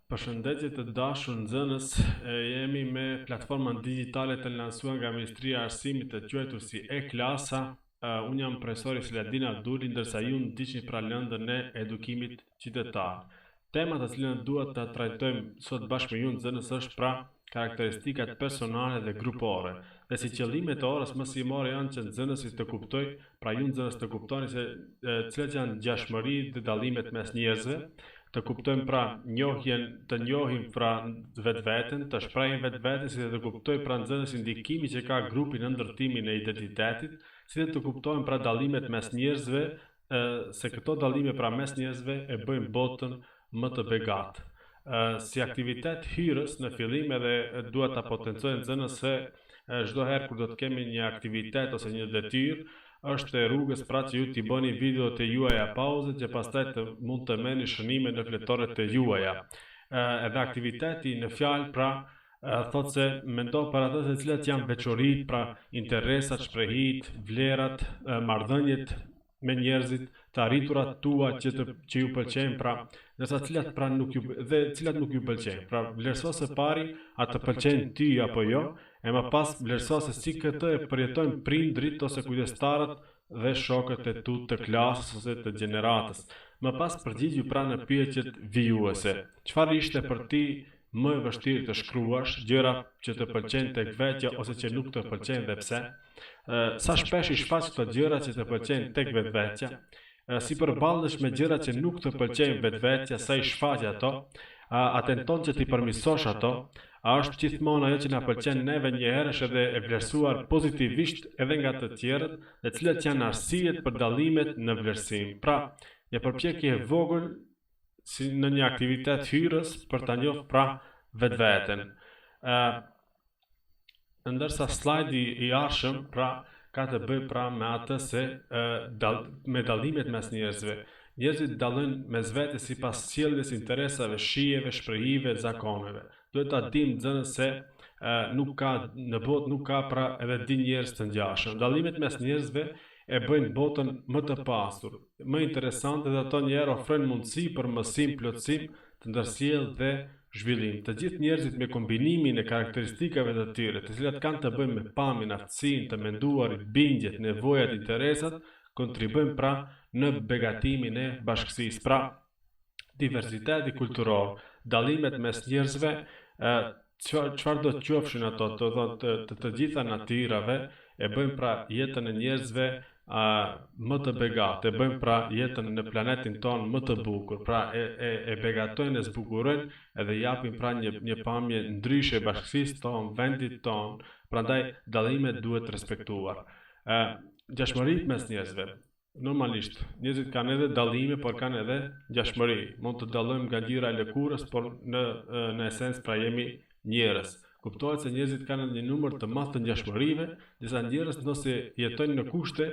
Përshëndetje të dashur nxënës, jemi me platformën digjitale të lansuar nga Ministria e Arsimit të quajtur si E-klasa. Unë jam profesori Seladin Abduli, ndërsa ju ndiqni pra lëndën e edukimit qytetar. Tema të cilën duhet të trajtojmë sot bashkë me ju nxënës është pra karakteristikat personale dhe grupore. Dhe si qëllimet e orës më simore janë që nxënësi të kuptoj, pra ju nxënës të kuptoni se cilat janë ngjashmëritë dhe dallimet mes njerëzve, të kuptojmë pra të njohim pra vetveten, të shprehim vetveten, si dhe të kuptojmë pra nxënësi ndikimi që ka grupi në ndërtimin e identitetit, si dhe të kuptojmë pra dallimet mes njerëzve, se këto dallime pra mes njerëzve e bëjnë botën më të begatë. Si aktivitet hyrës në fillim edhe duhet ta potencoj nxënës se çdo herë kur do të kemi një aktivitet ose një detyrë, është e rrugës pra që ju t'i bëni videot e juaja pauze që pastaj mund të merrni shënime në fletores e juaja. Edhe aktiviteti në fjalë pra thotë se mendo për ato se cilat janë veçoritë, pra interesat, shprehit, vlerat, marrëdhëniet me njerëzit, të arriturat tua që ju pëlqejnë, pra ndërsa cilat nuk ju pëlqejnë. Pra vlerëso së pari a të pëlqejnë ty apo jo, e më pas vlerëso se si këtë e përjetojnë prindrit ose kujdestarët dhe shokët e tu të klasës ose të gjeneratës. Më pas përgjigju pra në pyetjet vijuese. Çfarë ishte për ti më e vështirë të shkruash, gjëra që të pëlqejnë tek vetja ose që nuk të pëlqejnë dhe pse? Sa shpesh i shfaq këto gjëra që të pëlqejnë tek vetvetja? Si përballesh me gjëra që nuk të pëlqejnë vetvetja, sa i shfaq ato? A tenton që ti përmirësosh ato? A është gjithmonë ajo që na pëlqen neve njëherë është edhe e vlerësuar pozitivisht edhe nga të tjerët, dhe cilat janë arsyet për dallimet në vlerësim? Pra, një përpjekje e vogël si në një aktivitet hyrës për ta njohur pra vetveten. Ndërsa slajdi i arshëm pra ka të bëjë pra me atë se me dallimet mes njerëzve. Njerëzit dallojnë mes vetes sipas sjelljes, interesave, shijeve, shprehive, zakoneve. Duhet ta dimë nxënës se në botë nuk ka pra edhe di njerëz të ngjashëm. Dallimet mes njerëzve e bëjnë botën më të pasur, më interesante, dhe ato njerë ofrojnë mundësi për mësim, plotësim, të ndërsjellë dhe zhvillim. Të gjithë njerëzit me kombinimin e karakteristikave të tyre, të cilat kanë të bëjnë me pamjen, aftësinë, të menduarit, bindjet, nevojat, interesat, kontribuojnë pra në begatimin e bashkësisë. Pra, diversiteti kulturor, dallimet mes njerëzve, çfarë do të qofshin ato, të gjitha natyrave, e bëjmë pra jetën e njerëzve më të begatë, e bëjmë pra jetën në planetin tonë më të bukur, pra e begatojnë, e zbukurojnë edhe japin pra një pamje ndryshe bashkësisë tonë, vendit tonë, prandaj dallimet duhet respektuar. Ngjashmëritë mes njerëzve. Normalisht, njerëzit kanë edhe dallime, por kanë edhe ngjashmëri. Mund të dallojmë nga ngjyra e lëkurës, por në esencë pra jemi njerëz. Kuptohet se njerëzit kanë një numër të madh të ngjashmërive, disa njerëz nëse jetojnë në kushte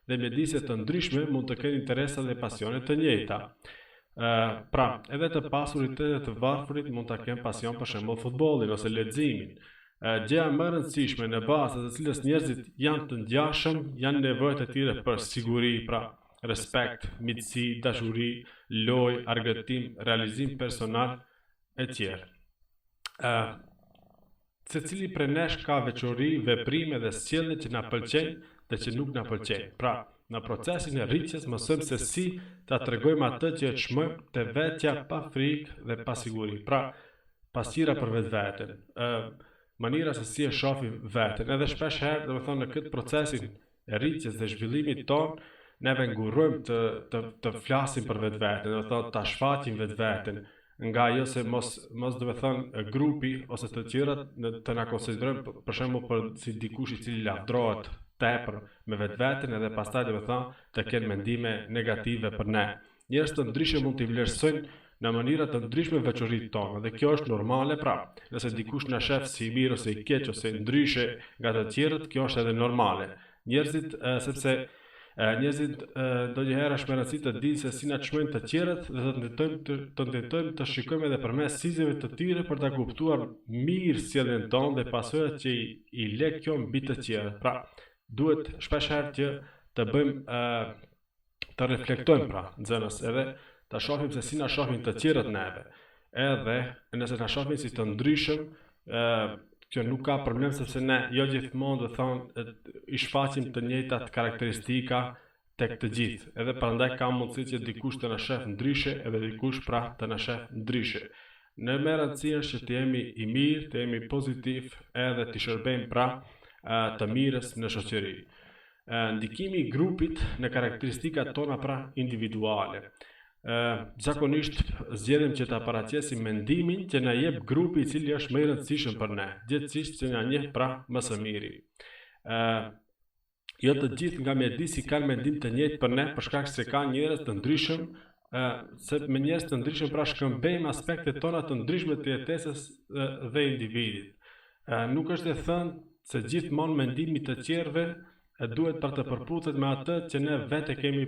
dhe mjedise të ndryshme mund të kenë interesa dhe pasione të njëjta. Pra, edhe të pasurit edhe të varfërit mund të kenë pasion për shembull futbollin ose leximin. Gjëja më e rëndësishme në bazë të cilës njerëzit janë të ngjashëm janë nevojat e tyre për siguri, pra respekt, miqësi, dashuri, lojë, argëtim, realizim personal e tjerë. Secili prej nesh ka veçori, veprime dhe sjellje që na pëlqejnë dhe që nuk na pëlqejnë. Pra, në procesin e rritjes mësojmë se si ta tregojmë atë që e çmojmë te vetja pa frikë dhe pa siguri. Pra, pasqyra për vetveten, mënyra se si e shohim veten. Edhe shpesh herë, domethënë në këtë procesin e rritjes dhe zhvillimit ton, neve ngurrojmë të flasim për vetveten, domethënë ta shfaqim vetveten, nga ajo se mos do të thënë grupi ose të tjerat të na konsiderojnë për shembull për si dikush i cili lavdrohet tepër me vetveten edhe pastaj do të thënë të kenë mendime negative për ne. Njerëz të ndryshëm mund të vlerësojnë në mënyra të ndryshme veçoritë tona dhe kjo është normale. Pra, nëse dikush na shef si i mirë ose i keq ose ndryshe nga të tjerët, kjo është edhe normale. Njerëzit ndonjëherë është më rëndësi të dinë se si na çmojnë të tjerët dhe të tentojmë të shikojmë edhe përmes syzeve të tyre për ta kuptuar mirë sjelljen tonë dhe pasojat që i lë kjo mbi të tjerët. Pra, duhet shpesh herë që të bëjmë të reflektojmë pra nxënës edhe ta shohim se si na shohin të tjerët neve. edhe nëse na shohin si të ndryshëm, kjo nuk ka problem sepse ne jo gjithmonë do thonë i shfaqim të njëjtat karakteristika tek të gjithë. Edhe prandaj ka mundësi që dikush të na sheh ndryshe edhe dikush pra të na sheh ndryshe. Në më rëndësi është që të jemi i mirë, të jemi pozitiv edhe të shërbejmë pra të mirës në shoqëri. Ndikimi i grupit në karakteristikat tona pra individuale. Zakonisht zgjedhim që ta paraqesim mendimin që na jep grupi i cili është më i rëndësishëm për ne, gjithsesi që na njeh pra më së miri. Jo të gjithë nga mjedisi kanë mendim të njëjtë për ne, për shkak se ka njerëz të ndryshëm, se me njerëz të ndryshëm pra shkëmbejmë aspektet tona të ndryshme të jetesës dhe individit. Nuk është e thënë se gjithmonë mendimi të tjerëve duhet për të përputhjet me atë që ne vetë kemi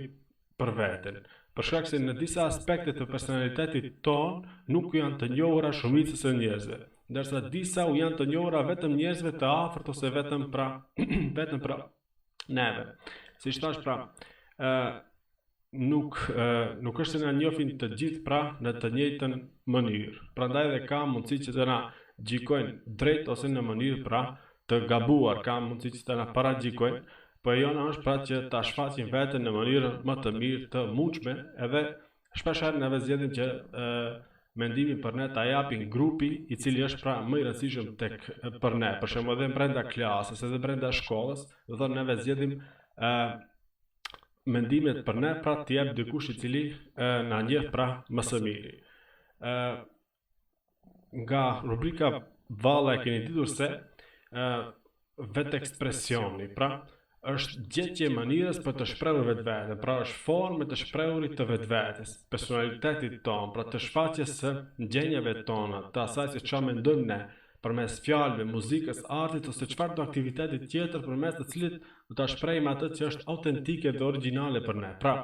për veten. Për shkak se në disa aspekte të personalitetit ton nuk janë të njohura shumicës së njerëzve, ndërsa disa u janë të njohura vetëm njerëzve të afërt ose vetëm pra neve. Siç thash pra, nuk është se na njohin të gjithë pra në të njëjtën mënyrë. Prandaj edhe ka mundësi që të na gjykojnë drejt ose në mënyrë pra të gabuar, ka mundësi që të na paragjykojnë, po jona është pra që ta shfaqim veten në mënyrën më të mirë të mundshme, edhe shpesh herë neve zgjedhim që mendimin për ne ta japin grupi i cili është pra më i rëndësishëm tek për ne. Për shembull edhe brenda klasës, edhe brenda shkollës, do thonë neve zgjedhim mendimet për ne pra të jap dikush i cili na njeh pra më së miri. Nga rubrika valla e keni ditur se vetë ekspresioni, pra është gjetje e mënyrës për të shprehur vetveten, pra është formë të shprehurit të vetvetes, personalitetit ton, pra të shfaqjes së ndjenjave tona, të asaj se çfarë mendojmë ne, përmes fjalëve, muzikës, artit ose çfarë do aktiviteti tjetër përmes të cilit do ta shprehim atë që është autentike dhe origjinale për ne. Pra,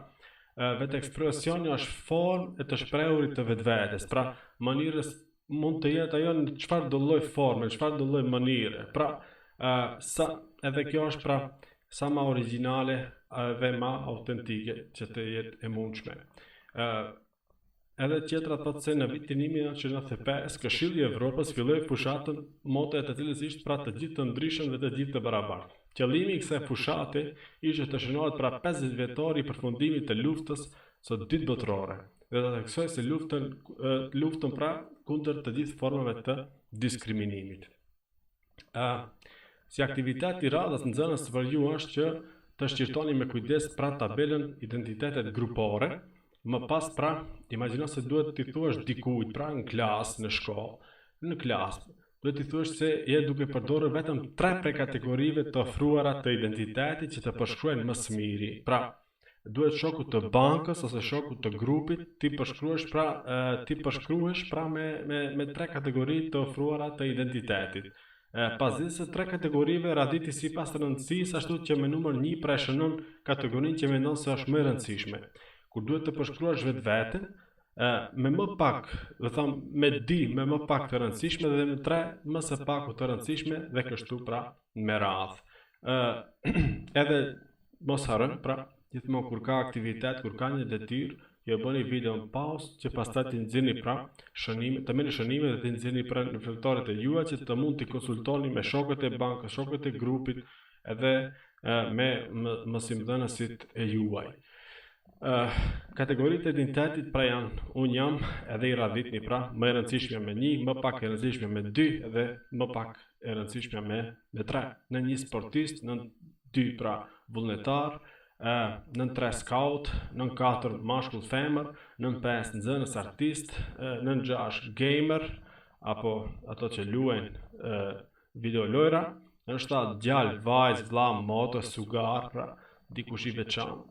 vetë ekspresioni është formë e të shprehurit të vetvetes, pra mënyrës mund të jetë ajo në çfarë do lloj forme, në çfarë do lloj mënyre. Pra, edhe kjo është pra sa ma originale dhe ma autentike që të jetë e mundshme. Edhe tjetra thotë se në vitin 1995 Këshilli i Evropës filloi fushatën mote të cilës ishte pra të gjithë të ndryshëm dhe të gjithë të barabartë. Qëllimi i kësaj fushate ishte të shënohet pra 50 vjetori i përfundimit të luftës së dytë botërore dhe të theksoj se luftën pra kundër të gjithë formave të diskriminimit. Si aktivitet i radhës nxënës për ju është që të shqirtoni me kujdes pra tabelën identitetet grupore, më pas pra, imagjino se duhet t'i thuash dikujt pra në klasë, në shkollë, në klasë, duhet t'i thuash se je duke përdorur vetëm 3 prej kategorive të ofruara të identitetit që të përshkruajnë më së miri. Pra, duhet shoku të bankës ose shoku të grupit ti përshkruhesh pra me 3 kategori të ofruara të identitetit. Pasi se 3 kategorive radhiti sipas rëndësisë, ashtu që me numër 1 pra shënon kategorinë që mendon se është më e rëndësishme. Kur duhet të përshkruash vetveten, me më pak, do them me me më pak të rëndësishme dhe me 3 më së paku të rëndësishme dhe kështu pra me radhë. Edhe mos harroni pra, gjithmonë kur ka aktivitet, kur ka një detyrë, ju bëni video në pauzë që pastaj t'i nxjerrni pra shënime, të merrni shënime dhe t'i nxjerrni pra në reflektoret e juaja që të mund t'i konsultoni me shokët e bankës, shokët e grupit edhe me mësimdhënësit e juaj. Kategoritë e identitetit pra janë unë jam edhe i radhitni pra më e rëndësishmja me 1, më pak e rëndësishmja me 2 dhe më pak e rëndësishmja me 3. Në 1 sportist, në 2 pra vullnetar, nën 3 scout, nën 4 mashkull femër, nën 5 nxënës artist, nën 6 gamer apo ato që luajnë video lojra, nën 7 djalë, vajzë, vlla, moto, sugar, pra dikush i veçantë.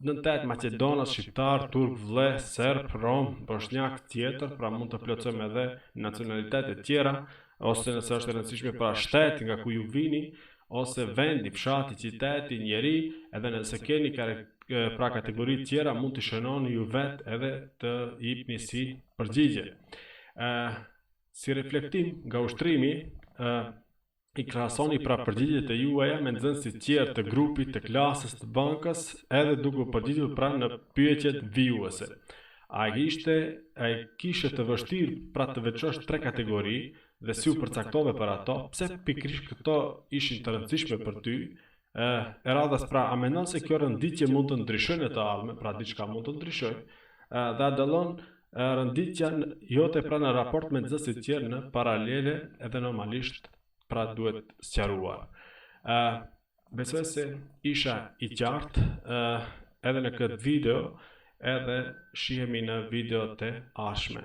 Nën 8 maqedonas, shqiptar, turk, vlle, serb, rom, bosnjak tjetër, pra mund të plotësojmë edhe nacionalitetet e tjera, ose nëse është e rëndësishme pra shteti nga ku ju vini, ose vendi, fshati, qyteti, njeri, edhe nëse keni pra kategori tjera mund të shënoni ju vetë edhe të jepni si përgjigje. Si reflektim nga ushtrimi, i krahasoni pra përgjigjet e juaja me nxënësit tjerë të grupit, të klasës, të bankës, edhe duke u përgjigjur pra në pyetjet vijuese. ai kishte të vështirë pra të veçosh tre kategori dhe si u përcaktove për ato, pse pikërisht këto ishin të rëndësishme për ty, e radhës pra a mendon se kjo rënditje mund të ndryshojë në të ardhmen, pra diçka mund të ndryshojë, dhe a dëllon rënditja jote pra në raport me nxënësit tjerë në paralele edhe normalisht pra duhet sqaruar. Besoj se isha i qartë edhe në këtë video edhe shihemi në videot e ardhshme.